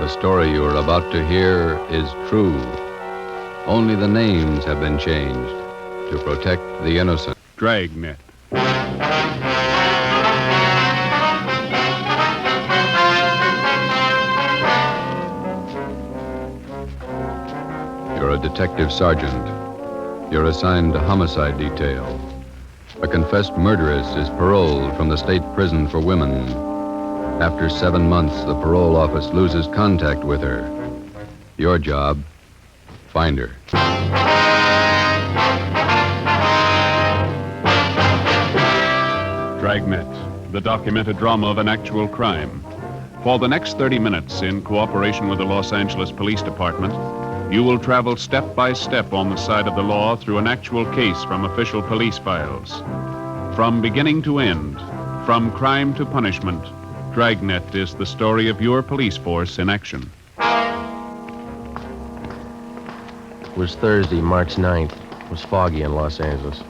The story you are about to hear is true. Only the names have been changed to protect the innocent. Dragnet. You're a detective sergeant. You're assigned to homicide detail. A confessed murderess is paroled from the state prison for women. After 7 months, the parole office loses contact with her. Your job, find her. Dragnet, the documented drama of an actual crime. For the next 30 minutes, in cooperation with the Los Angeles Police Department, you will travel step by step on the side of the law through an actual case from official police files. From beginning to end, from crime to punishment, Dragnet is the story of your police force in action. It was Thursday, March 9th. It was foggy in Los Angeles.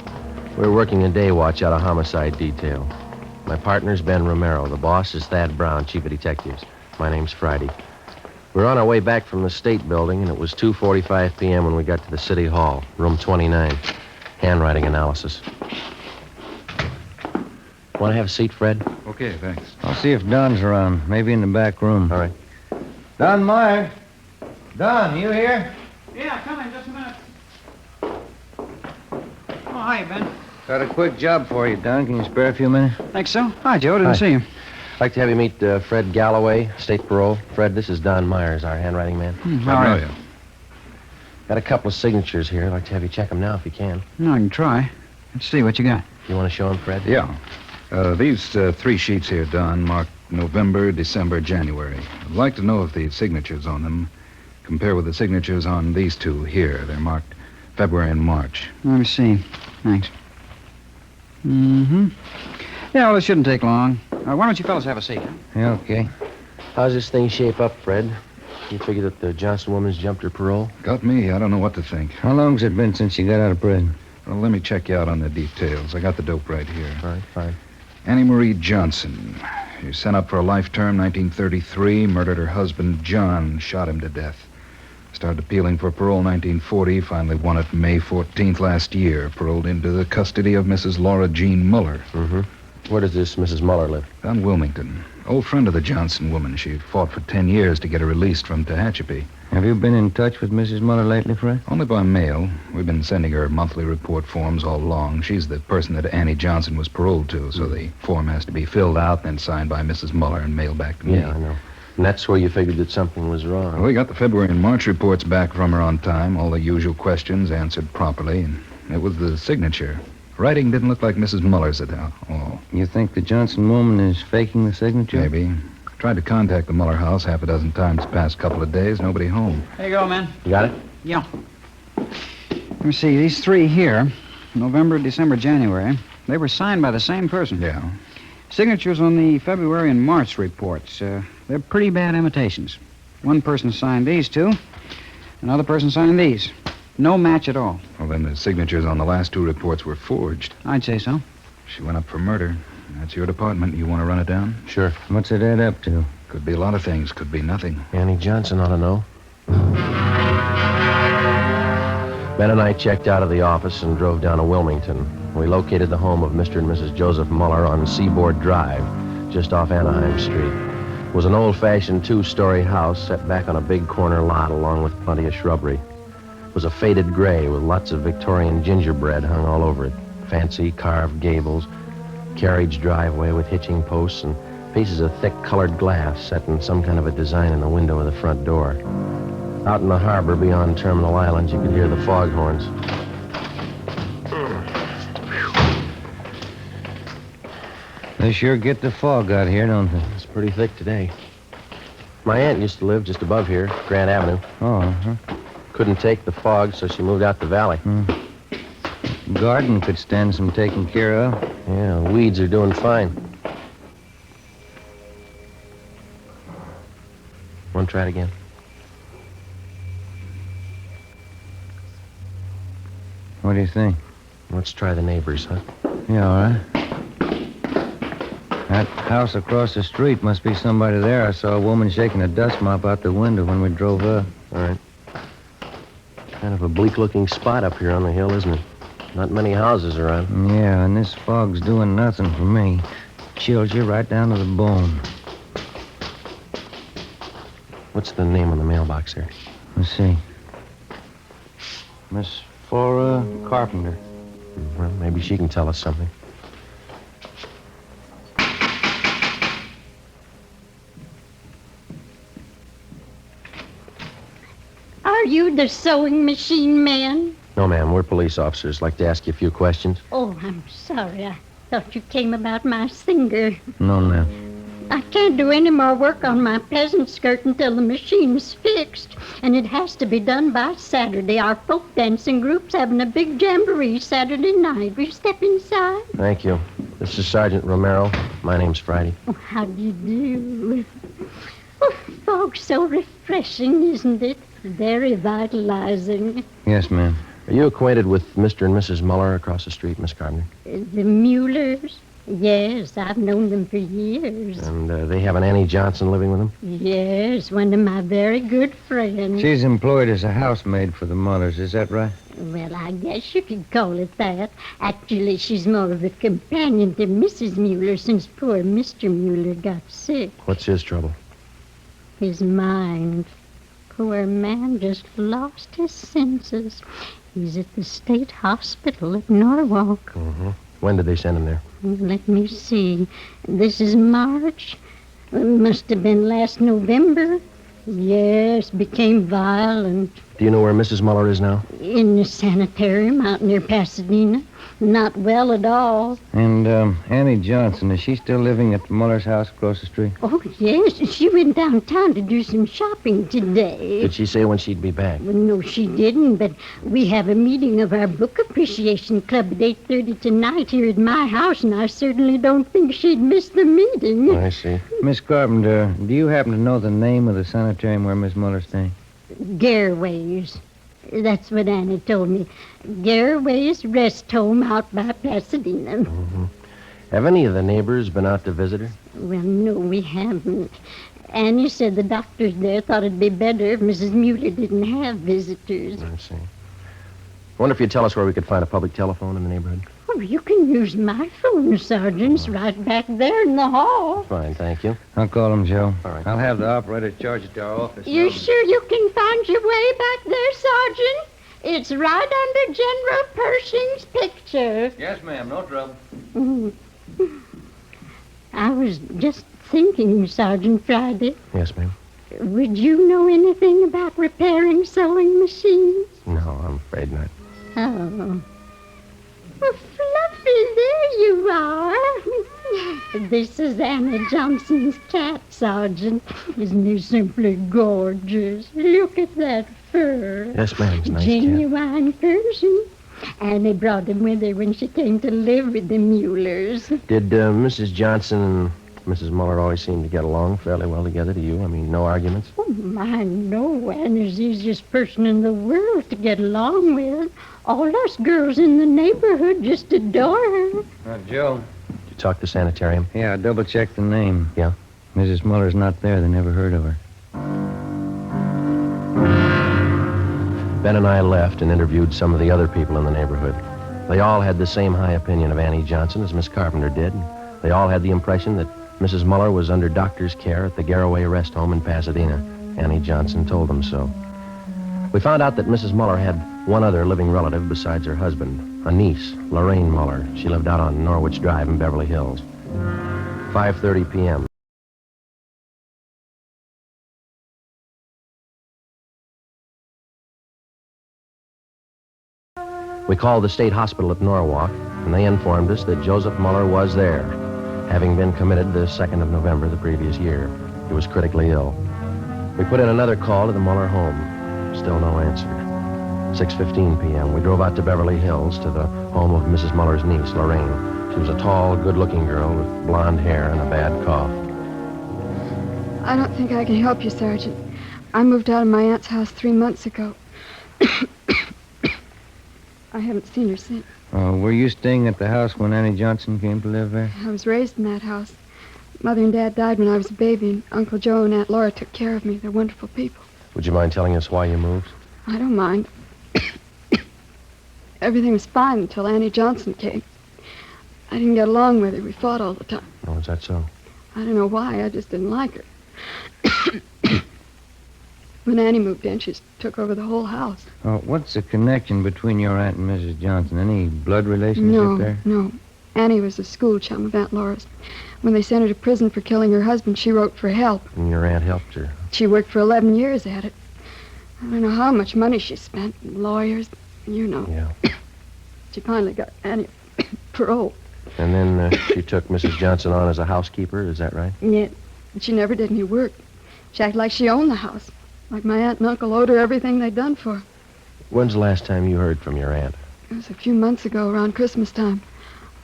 We were working a day watch out of homicide detail. My partner's Ben Romero. The boss is Thad Brown, chief of detectives. My name's Friday. We were on our way back from the state building, and it was 2:45 p.m. when we got to the city hall, room 29. Handwriting analysis. Want to have a seat, Fred? Okay, thanks. I'll see if Don's around. Maybe in the back room. All right. Don Meyer. Don, you here? Yeah, come in just a minute. Oh, hi, Ben. Got a quick job for you, Don. Can you spare a few minutes? Think so? Hi, Joe. Didn't Hi. see you. I'd like to have you meet Fred Galloway, state parole. Fred, this is Don Myers, our handwriting man. All right. Got a couple of signatures here. I'd like to have you check them now if you can. No, I can try. Let's see what you got. You want to show them, Fred? Yeah. These 3 sheets here, Don, marked November, December, January. I'd like to know if the signatures on them compare with the signatures on these 2 here. They're marked February and March. Let me see. Thanks. Mm-hmm. Yeah, well, it shouldn't take long. Why don't you fellas have a seat? Huh? Yeah, okay. How's this thing shape up, Fred? You figure that the Johnson woman's jumped her parole? Got me. I don't know what to think. How long's it been since you got out of prison? Well, let me check you out on the details. I got the dope right here. All right, fine. Annie Marie Johnson. She sent up for a life term, 1933, murdered her husband, John, shot him to death. Started appealing for parole 1940, finally won it May 14th last year, paroled into the custody of Mrs. Laura Jean Muller. Mm-hmm. Where does this Mrs. Muller live? Down Wilmington. Old friend of the Johnson woman. She fought for 10 years to get her released from Tehachapi. Have you been in touch with Mrs. Muller lately, Fred? Only by mail. We've been sending her monthly report forms all along. She's the person that Annie Johnson was paroled to, so the form has to be filled out and then signed by Mrs. Muller and mailed back to me. Yeah, I know. And that's where you figured that something was wrong. Well, we got the February and March reports back from her on time, all the usual questions answered properly, and it was the signature. Writing didn't look like Mrs. Muller's at all. You think the Johnson woman is faking the signature? Maybe. Tried to contact the Muller house half a dozen times the past couple of days. Nobody home. There you go, man. You got it? Yeah. Let me see. These 3 here, November, December, January, they were signed by the same person. Yeah. Signatures on the February and March reports. They're pretty bad imitations. One person signed these 2. Another person signed these. No match at all. Well, then the signatures on the last 2 reports were forged. I'd say so. She went up for murder. That's your department. You want to run it down? Sure. What's it add up to? Could be a lot of things. Could be nothing. Annie Johnson ought to know. Ben and I checked out of the office and drove down to Wilmington. We located the home of Mr. and Mrs. Joseph Muller on Seaboard Drive, just off Anaheim Street. It was an old-fashioned 2-story house set back on a big corner lot along with plenty of shrubbery. It was a faded gray with lots of Victorian gingerbread hung all over it. Fancy carved gables, carriage driveway with hitching posts, and pieces of thick colored glass set in some kind of a design in the window of the front door. Out in the harbor beyond Terminal Island, you could hear the foghorns. They sure get the fog out here, don't they? It's pretty thick today. My aunt used to live just above here, Grant Avenue. Oh, uh-huh. Couldn't take the fog, so she moved out the valley. Garden could stand some taking care of. Yeah, weeds are doing fine. Want to try it again? What do you think? Let's try the neighbors, huh? Yeah, all right. That house across the street must be somebody there. I saw a woman shaking a dust mop out the window when we drove up. All right. Kind of a bleak-looking spot up here on the hill, isn't it? Not many houses around. Yeah, and this fog's doing nothing for me. Chills you right down to the bone. What's the name on the mailbox there? Let's see. Miss Flora Carpenter. Well, maybe she can tell us something. Are you the sewing machine man? No, ma'am. We're police officers. Like to ask you a few questions. Oh, I'm sorry. I thought you came about my singer. No, ma'am. I can't do any more work on my peasant skirt until the machine's fixed. And it has to be done by Saturday. Our folk dancing group's having a big jamboree Saturday night. Will you step inside? Thank you. This is Sergeant Romero. My name's Friday. Oh, how do you do? Oh, fog's so refreshing, isn't it? Very vitalizing. Yes, ma'am. Are you acquainted with Mr. and Mrs. Muller across the street, Miss Carpenter? The Mullers? Yes, I've known them for years. And they have an Annie Johnson living with them? Yes, one of my very good friends. She's employed as a housemaid for the Mullers, is that right? Well, I guess you could call it that. Actually, she's more of a companion to Mrs. Muller since poor Mr. Muller got sick. What's his trouble? His mind. Poor man just lost his senses. He's at the state hospital at Norwalk. Mm-hmm. When did they send him there? Let me see. This is March. It must have been last November. Yes, became violent. Do you know where Mrs. Muller is now? In the sanitarium out near Pasadena. Not well at all. And Annie Johnson, is she still living at the Muller's house across the street? Oh, yes. She went downtown to do some shopping today. Did she say when she'd be back? Well, no, she didn't, but we have a meeting of our book appreciation club at 8:30 tonight here at my house, and I certainly don't think she'd miss the meeting. I see. Miss Carpenter, do you happen to know the name of the sanitarium where Miss Muller's staying? Garraway's. That's what Annie told me. Garraway's rest home out by Pasadena. Mm-hmm. Have any of the neighbors been out to visit her? Well, no, we haven't. Annie said the doctors there thought it'd be better if Mrs. Muller didn't have visitors. I see. I wonder if you'd tell us where we could find a public telephone in the neighborhood. Oh, you can use my phone, Sergeant. It's right back there in the hall. Fine, thank you. I'll call him, Joe. All right. I'll have the operator charge it to our office. You sure you can find your way back there, Sergeant? It's right under General Pershing's picture. Yes, ma'am. No trouble. Mm. I was just thinking, Sergeant Friday. Yes, ma'am. Would you know anything about repairing sewing machines? No, I'm afraid not. Oh. Well, Fluffy, there you are. This is Annie Johnson's cat, Sergeant. Isn't he simply gorgeous? Look at that fur. Yes, ma'am. It's a nice cat. Genuine Persian. Annie brought him with her when she came to live with the Mullers. Did Mrs. Johnson and Mrs. Muller always seem to get along fairly well together to you? I mean, no arguments? Oh, my, no. Annie's the easiest person in the world to get along with. All us girls in the neighborhood just adore her. Joe. Did you talk to sanitarium? Yeah, I double-checked the name. Yeah? Mrs. Muller's not there. They never heard of her. Ben and I left and interviewed some of the other people in the neighborhood. They all had the same high opinion of Annie Johnson as Miss Carpenter did. They all had the impression that Mrs. Muller was under doctor's care at the Garraway Rest Home in Pasadena. Annie Johnson told them so. We found out that Mrs. Muller had one other living relative besides her husband, a niece, Lorraine Muller. She lived out on Norwich Drive in Beverly Hills. 5:30 p.m. We called the state hospital at Norwalk, and they informed us that Joseph Muller was there, having been committed the 2nd of November the previous year. He was critically ill. We put in another call to the Muller home. Still no answer. 6:15 p.m. We drove out to Beverly Hills to the home of Mrs. Muller's niece, Lorraine. She was a tall, good-looking girl with blonde hair and a bad cough. I don't think I can help you, Sergeant. I moved out of my aunt's house 3 months ago. I haven't seen her since. Were you staying at the house when Annie Johnson came to live there? I was raised in that house. Mother and Dad died when I was a baby, and Uncle Joe and Aunt Laura took care of me. They're wonderful people. Would you mind telling us why you moved? I don't mind. Everything was fine until Annie Johnson came. I didn't get along with her. We fought all the time. Oh, is that so? I don't know why. I just didn't like her. When Annie moved in, she took over the whole house. Oh, what's the connection between your aunt and Mrs. Johnson? Any blood relationship there? No. Annie was a school chum of Aunt Laura's. When they sent her to prison for killing her husband, she wrote for help. And your aunt helped her. She worked for 11 years at it. I don't know how much money she spent, lawyers, you know. Yeah. She finally got Annie parole. And then she took Mrs. Johnson on as a housekeeper, is that right? Yeah, and she never did any work. She acted like she owned the house, like my aunt and uncle owed her everything they'd done for her. When's the last time you heard from your aunt? It was a few months ago, around Christmas time.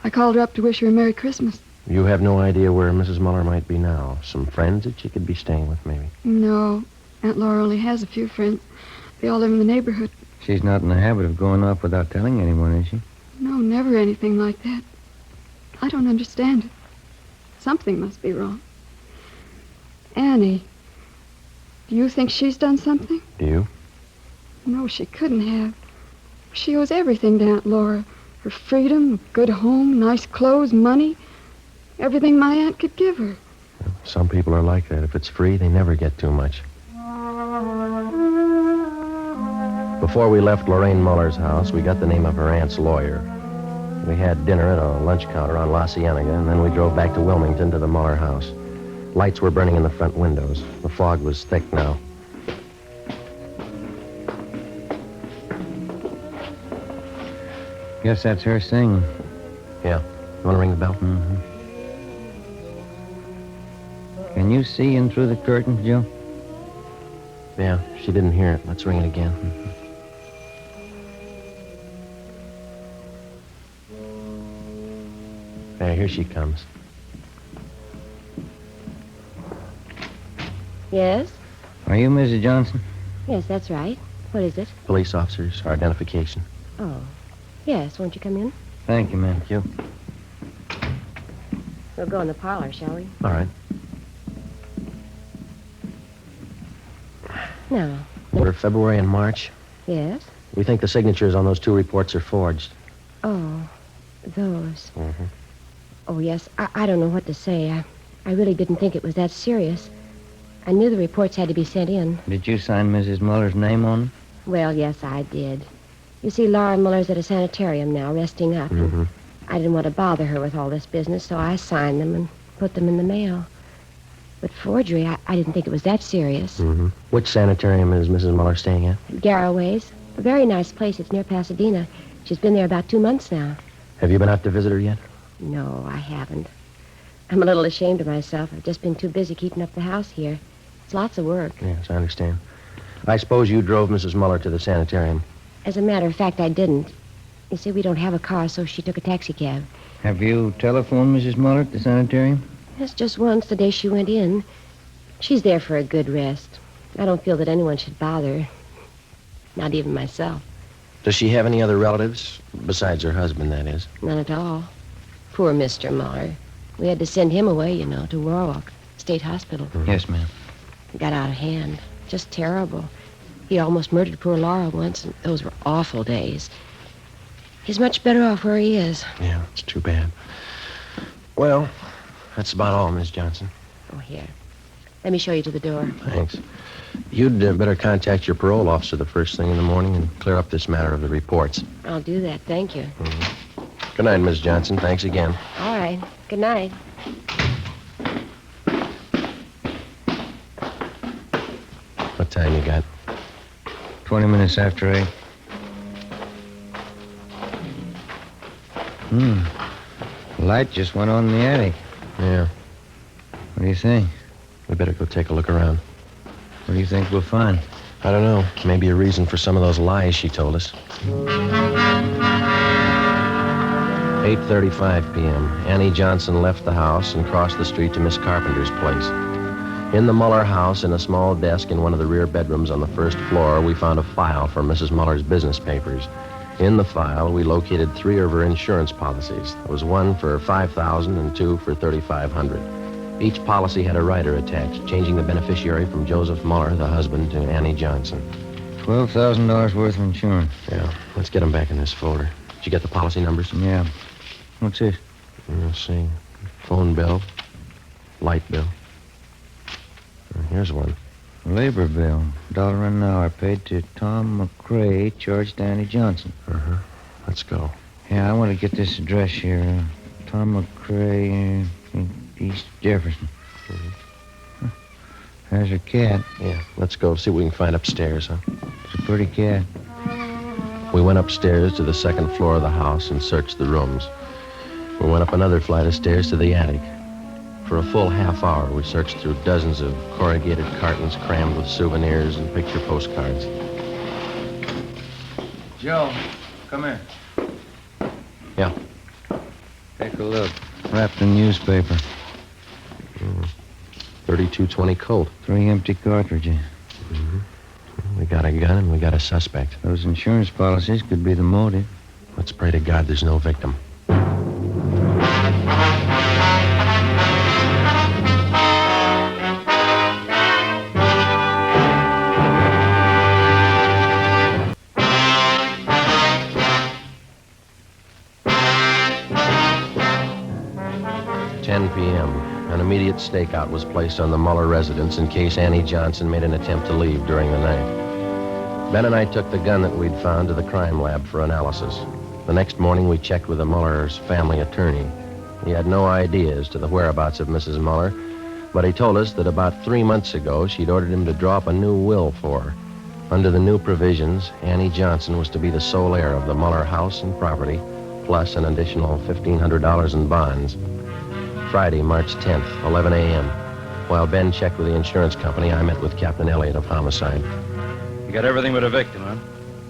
I called her up to wish her a Merry Christmas. You have no idea where Mrs. Muller might be now? Some friends that she could be staying with, maybe? No, Aunt Laura only has a few friends. They all live in the neighborhood. She's not in the habit of going off without telling anyone, is she? No, never anything like that. I don't understand it. Something must be wrong. Annie, do you think she's done something? Do you? No, she couldn't have. She owes everything to Aunt Laura. Her freedom, a good home, nice clothes, money. Everything my aunt could give her. Some people are like that. If it's free, they never get too much. Before we left Lorraine Muller's house, we got the name of her aunt's lawyer. We had dinner at a lunch counter on La Cienega, and then we drove back to Wilmington to the Muller house. Lights were burning in the front windows. The fog was thick now. Guess that's her singing. Yeah. You want to ring the bell? Mm-hmm. Can you see in through the curtains, Joe? Yeah, she didn't hear it. Let's ring it again. There, here she comes. Yes? Are you Mrs. Johnson? Yes, that's right. What is it? Police officers, our identification. Oh. Yes, won't you come in? Thank you, ma'am. Thank you. We'll go in the parlor, shall we? All right. No. We're February and March. Yes? We think the signatures on those two reports are forged. Oh, those. Mm-hmm. Oh, yes. I don't know what to say. I really didn't think it was that serious. I knew the reports had to be sent in. Did you sign Mrs. Muller's name on them? Well, yes, I did. You see, Laura Muller's at a sanitarium now, resting up. Mm-hmm. And I didn't want to bother her with all this business, so I signed them and put them in the mail. But forgery, I didn't think it was that serious. Mm-hmm. Which sanitarium is Mrs. Muller staying at? Garraway's. A very nice place. It's near Pasadena. She's been there about 2 months now. Have you been out to visit her yet? No, I haven't. I'm a little ashamed of myself. I've just been too busy keeping up the house here. It's lots of work. Yes, I understand. I suppose you drove Mrs. Muller to the sanitarium. As a matter of fact, I didn't. You see, we don't have a car, so she took a taxi cab. Have you telephoned Mrs. Muller at the sanitarium? Yes, just once, the day she went in. She's there for a good rest. I don't feel that anyone should bother her. Not even myself. Does she have any other relatives? Besides her husband, that is. None at all. Poor Mr. Muller. We had to send him away, you know, to Warwick State Hospital. Mm-hmm. Yes, ma'am. It got out of hand. Just terrible. He almost murdered poor Laura once, and those were awful days. He's much better off where he is. Yeah, it's too bad. Well, that's about all, Miss Johnson. Oh, here. Let me show you to the door. Thanks. You'd better contact your parole officer the first thing in the morning and clear up this matter of the reports. I'll do that. Thank you. Mm-hmm. Good night, Miss Johnson. Thanks again. All right. Good night. What time you got? 20 minutes after 8. Light just went on in the attic. Yeah. What do you think? We better go take a look around. What do you think we'll find? I don't know. Maybe a reason for some of those lies she told us. 8:35 p.m. Annie Johnson left the house and crossed the street to Miss Carpenter's place. In the Muller house, in a small desk in one of the rear bedrooms on the first floor, we found a file for Mrs. Muller's business papers. In the file, we located 3 of her insurance policies. There was one for $5,000 and 2 for $3,500. Each policy had a rider attached, changing the beneficiary from Joseph Muller, the husband, to Annie Johnson. $12,000 worth of insurance. Yeah, let's get them back in this folder. Did you get the policy numbers? Yeah. What's this? Let's see. Phone bill. Light bill. Here's one. Labor bill. $1 an hour paid to Tom McCrae, charged to Annie Johnson. Uh-huh. Let's go. Yeah, I want to get this address here. Tom McCrae, East Jefferson. Mm-hmm. There's her cat. Yeah, let's go see what we can find upstairs, huh? It's a pretty cat. We went upstairs to the second floor of the house and searched the rooms. We went up another flight of stairs to the attic. For a full half hour, we searched through dozens of corrugated cartons crammed with souvenirs and picture postcards. Joe, come here. Yeah. Take a look. Wrapped in newspaper. 3220 Colt. 3 empty cartridges. Mm-hmm. We got a gun and we got a suspect. Those insurance policies could be the motive. Let's pray to God there's no victim. An immediate stakeout was placed on the Muller residence in case Annie Johnson made an attempt to leave during the night. Ben and I took the gun that we'd found to the crime lab for analysis. The next morning, we checked with the Muller's family attorney. He had no idea as to the whereabouts of Mrs. Muller, but he told us that about 3 months ago, she'd ordered him to draw up a new will for her. Under the new provisions, Annie Johnson was to be the sole heir of the Muller house and property, plus an additional $1,500 in bonds. Friday, March 10th, 11 a.m. While Ben checked with the insurance company, I met with Captain Elliott of Homicide. You got everything but a victim, huh?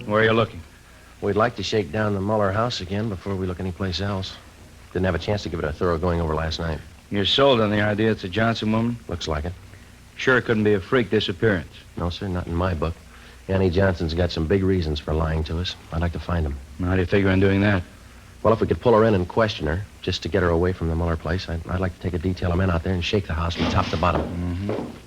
Where are you looking? We'd like to shake down the Muller house again before we look anyplace else. Didn't have a chance to give it a thorough going over last night. You're sold on the idea it's a Johnson woman? Looks like it. Sure it couldn't be a freak disappearance? No, sir, not in my book. Annie Johnson's got some big reasons for lying to us. I'd like to find them. How do you figure on doing that? Well, if we could pull her in and question her, just to get her away from the Muller place, I'd like to take a detail of men out there and shake the house from top to bottom.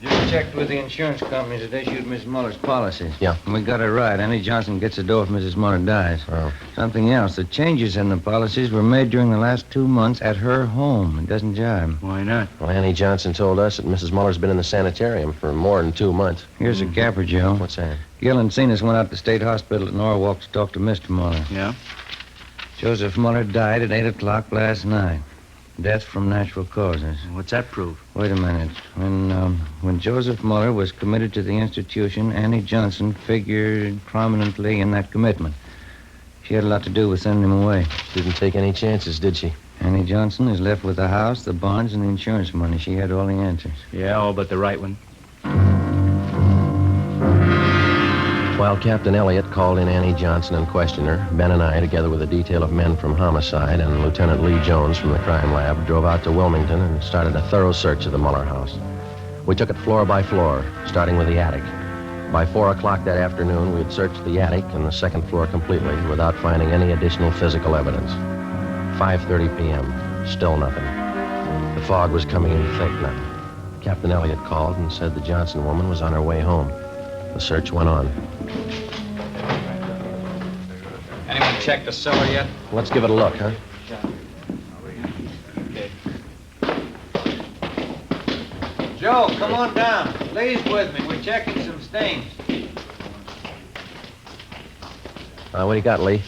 Just checked with the insurance companies that issued Miss Muller's policies. Yeah. And we got it right. Annie Johnson gets the dough if Mrs. Muller dies. Oh. Something else. The changes in the policies were made during the last 2 months at her home. It doesn't jive. Why not? Well, Annie Johnson told us that Mrs. Muller's been in the sanitarium for more than 2 months. Here's a capper, Joe. What's that? Gil and Cenas went out to State Hospital at Norwalk to talk to Mr. Muller. Yeah? Joseph Muller died at 8 o'clock last night. Death from natural causes. What's that prove? Wait a minute. When Joseph Muller was committed to the institution, Annie Johnson figured prominently in that commitment. She had a lot to do with sending him away. Didn't take any chances, did she? Annie Johnson is left with the house, the bonds, and the insurance money. She had all the answers. Yeah, all but the right one. While Captain Elliott called in Annie Johnson and questioned her, Ben and I, together with a detail of men from Homicide and Lieutenant Lee Jones from the crime lab, drove out to Wilmington and started a thorough search of the Muller house. We took it floor by floor, starting with the attic. By 4 o'clock that afternoon, we had searched the attic and the second floor completely without finding any additional physical evidence. 5:30 p.m., still nothing. The fog was coming in thick now. Captain Elliott called and said the Johnson woman was on her way home. The search went on. Anyone checked the cellar yet? Let's give it a look, huh? Okay. Joe, come on down. Lee's with me. We're checking some stains. What do you got, Lee?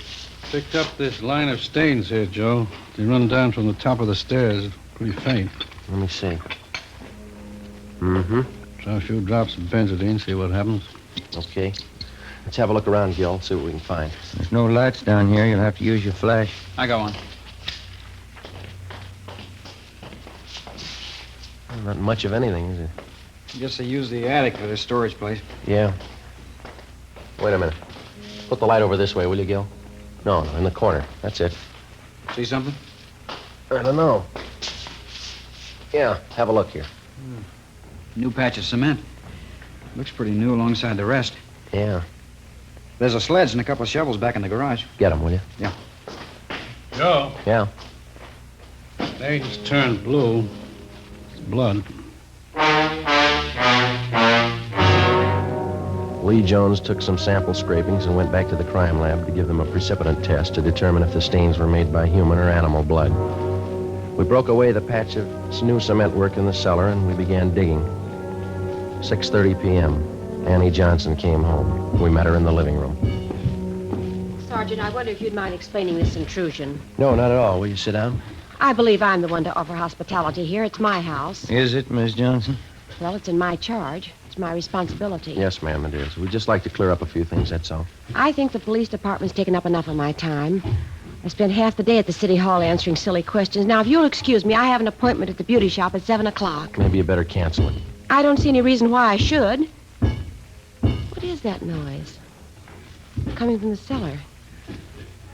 Picked up this line of stains here, Joe. They run down from the top of the stairs. Pretty faint. Let me see. Mm-hmm. Try a few drops of benzodine, see what happens. Okay. Let's have a look around, Gil, see what we can find. There's no lights down here. You'll have to use your flash. I got one. Well, not much of anything, is it? I guess they use the attic for their storage place. Yeah. Wait a minute. Put the light over this way, will you, Gil? No, in the corner. That's it. See something? I don't know. Yeah, have a look here. New patch of cement. Looks pretty new alongside the rest. Yeah. There's a sledge and a couple of shovels back in the garage. Get them, will you? Yeah. Joe, Yeah. stains turned blue. It's blood. Lee Jones took some sample scrapings and went back to the crime lab to give them a precipitant test to determine if the stains were made by human or animal blood. We broke away the patch of new cement work in the cellar and we began digging. 6:30 p.m. Annie Johnson came home. We met her in the living room. Sergeant, I wonder if you'd mind explaining this intrusion. No, not at all. Will you sit down? I believe I'm the one to offer hospitality here. It's my house. Is it, Miss Johnson? Well, it's in my charge. It's my responsibility. Yes, ma'am, it is. We'd just like to clear up a few things, that's all. I think the police department's taken up enough of my time. I spent half the day at the city hall answering silly questions. Now, if you'll excuse me, I have an appointment at the beauty shop at 7 o'clock. Maybe you better cancel it. I don't see any reason why I should. What is that noise? Coming from the cellar.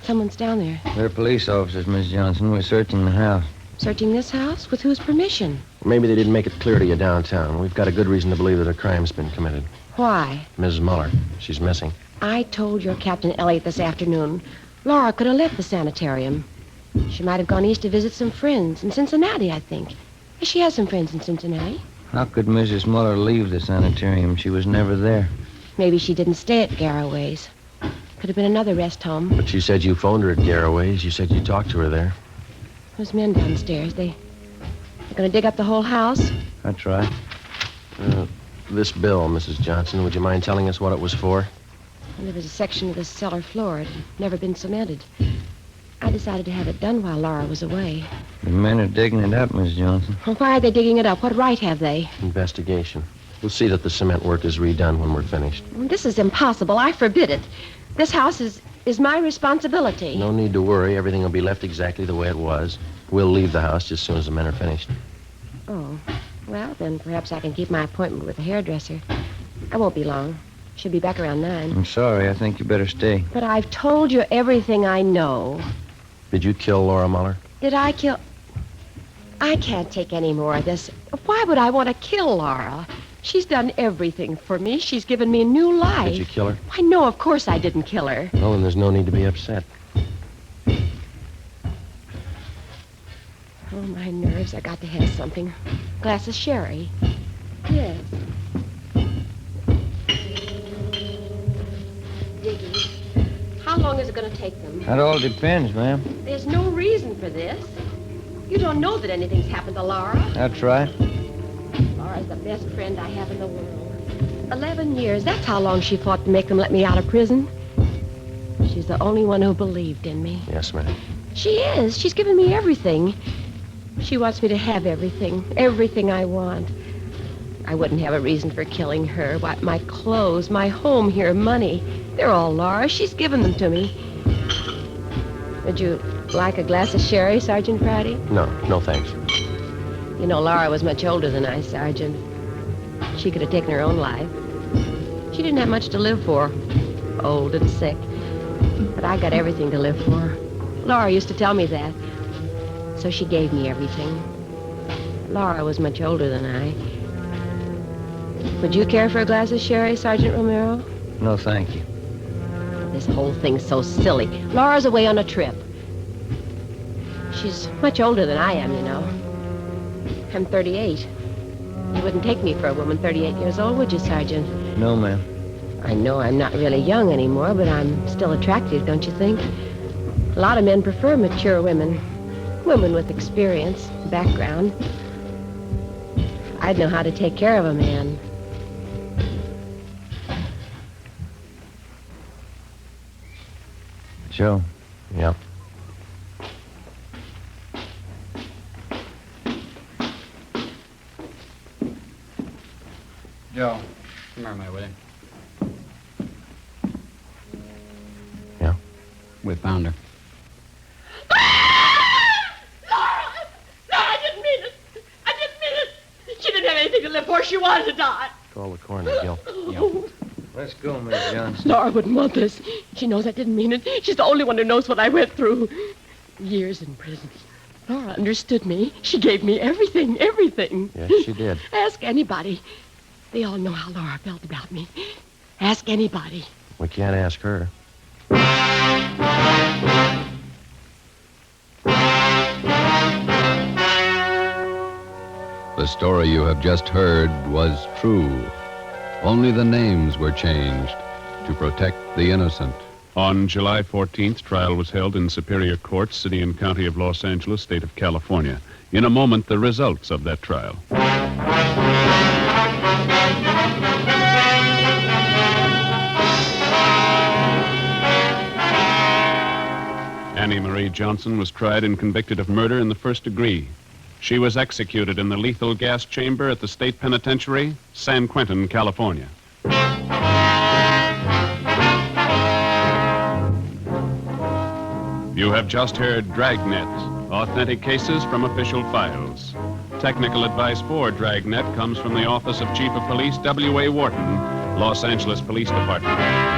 Someone's down there. We're police officers, Miss Johnson. We're searching the house. Searching this house? With whose permission? Maybe they didn't make it clear to you downtown. We've got a good reason to believe that a crime's been committed. Why? Mrs. Muller. She's missing. I told your Captain Elliott this afternoon. Laura could have left the sanitarium. She might have gone east to visit some friends in Cincinnati, I think. She has some friends in Cincinnati. How could Mrs. Muller leave the sanitarium? She was never there. Maybe she didn't stay at Garraway's. Could have been another rest home. But you said you phoned her at Garraway's. You said you talked to her there. Those men downstairs, they're going to dig up the whole house? That's right. This bill, Mrs. Johnson, would you mind telling us what it was for? Well, there was a section of the cellar floor. It had never been cemented. I decided to have it done while Laura was away. The men are digging it up, Miss Johnson. Well, why are they digging it up? What right have they? Investigation. We'll see that the cement work is redone when we're finished. Well, this is impossible. I forbid it. This house is my responsibility. No need to worry. Everything will be left exactly the way it was. We'll leave the house just as soon as the men are finished. Oh, well, then perhaps I can keep my appointment with the hairdresser. I won't be long. Should be back around 9. I'm sorry. I think you better stay. But I've told you everything I know. Did you kill Laura Muller? Did I kill... I can't take any more of this. Why would I want to kill Laura? She's done everything for me. She's given me a new life. Did you kill her? Why, no, of course I didn't kill her. Well, then there's no need to be upset. Oh, my nerves. I got to have something. Glass of sherry. Yes. Digging. How long is it going to take them? That all depends, ma'am. There's no reason for this. You don't know that anything's happened to Laura. That's right. Laura's the best friend I have in the world. 11 years. That's how long she fought to make them let me out of prison. She's the only one who believed in me. Yes, ma'am. She is. She's given me everything. She wants me to have everything. Everything I want. I wouldn't have a reason for killing her. Why, my clothes, my home here, money. They're all Laura. She's given them to me. Would you like a glass of sherry, Sergeant Friday? No, thanks. You know, Laura was much older than I, Sergeant. She could have taken her own life. She didn't have much to live for. Old and sick. But I got everything to live for. Laura used to tell me that. So she gave me everything. Laura was much older than I. Would you care for a glass of sherry, Sergeant Romero? No, thank you. This whole thing's so silly. Laura's away on a trip. She's much older than I am, you know. I'm 38. You wouldn't take me for a woman 38 years old, would you, Sergeant? No, ma'am. I know I'm not really young anymore, but I'm still attractive, don't you think? A lot of men prefer mature women. Women with experience, background. I'd know how to take care of a man. Joe. Yeah. Joe, come here, my way. Yeah? We found her. I didn't mean it. I didn't mean it. She didn't have anything to live for. She wanted to die. Call the coroner, Gil. Let's go, Miss Johnson. Laura wouldn't want this. She knows I didn't mean it. She's the only one who knows what I went through. Years in prison. Laura understood me. She gave me everything, everything. Yes, she did. Ask anybody. They all know how Laura felt about me. Ask anybody. We can't ask her. The The story you have just heard was true. Only the names were changed to protect the innocent. On July 14th, trial was held in Superior Court, City and County of Los Angeles, State of California. In a moment, the results of that trial. Annie Marie Johnson was tried and convicted of murder in the first degree. She was executed in the lethal gas chamber at the State Penitentiary, San Quentin, California. You have just heard Dragnet, authentic cases from official files. Technical advice for Dragnet comes from the Office of Chief of Police W.A. Wharton, Los Angeles Police Department.